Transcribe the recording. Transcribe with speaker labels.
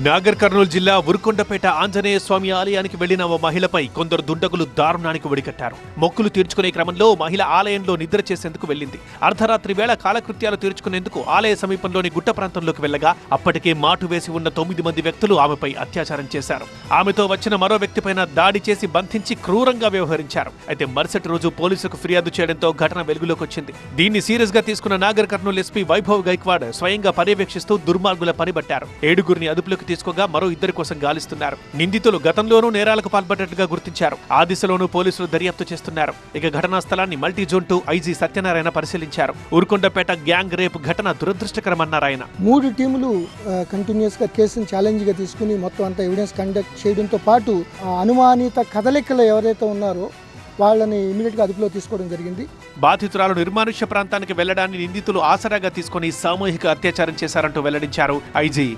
Speaker 1: నాగర్ కర్నూలు జిల్లా ఉరుకొండపేట ఆంజనేయ స్వామి ఆలయానికి వెళ్లిన ఓ మహిళపై కొందరు దుండగులు దారుణానికి ఒడికట్టారు. మొక్కులు తీర్చుకునే క్రమంలో మహిళ ఆలయంలో నిద్ర చేసేందుకు వెళ్లింది. అర్ధరాత్రి వేళ కాలకృత్యాలు తీర్చుకునేందుకు ఆలయ సమీపంలోని గుట్ట ప్రాంతంలోకి వెళ్లగా అప్పటికే మాటు వేసి ఉన్న 9 మంది వ్యక్తులు ఆమెపై అత్యాచారం చేశారు. ఆమెతో వచ్చిన మరో వ్యక్తిపైన దాడి చేసి బంధించి క్రూరంగా వ్యవహరించారు. అయితే మరుసటి రోజు పోలీసులకు ఫిర్యాదు చేయడంతో ఘటన వెలుగులోకి వచ్చింది. దీన్ని సీరియస్ గా తీసుకున్న నాగర్ కర్నూలు ఎస్పీ వైభవ్ గైక్వాడ్ స్వయంగా పర్యవేక్షిస్తూ దుర్మార్గుల పనిబట్టారు. 7గురిని అదుపులోకి తీసుకోగా మరో 2 కోసం గాలిస్తున్నారు. నిందితులు గతంలోనూ నేరాలకు పాల్పడ్డట్టుగా గుర్తించారు. ఆ దిశలోనూ పోలీసులు దర్యాప్తు చేస్తున్నారు. ఇక ఘటనా స్థలాన్ని మల్టీ జోన్ 2 ఐజీ సత్యనారాయణ పరిశీలించారు. ఉరుకొండపేట గ్యాంగ్ రేప్ ఘటన దురదృష్టకరమన్నారు ఆయన.
Speaker 2: 3 టీములు కంటిన్యూస్ గా కేసును ఛాలెంజ్ గా తీసుకుని మొత్తం అంతా ఎవిడెన్స్ కండక్ట్ చేయడంతో పాటు అనుమానిత కదలికలు ఎవరైతే ఉన్నారో వాళ్ళని ఇమీడియట్ గా అదుపులో తీసుకోవడం జరిగింది.
Speaker 1: బాధితురాలు నిర్మానుష్య ప్రాంతానికి వెళ్లడాన్ని నిందితులు ఆసరాగా తీసుకుని సామూహిక అత్యాచారం చేశారంటూ వెల్లడించారు ఐజీ.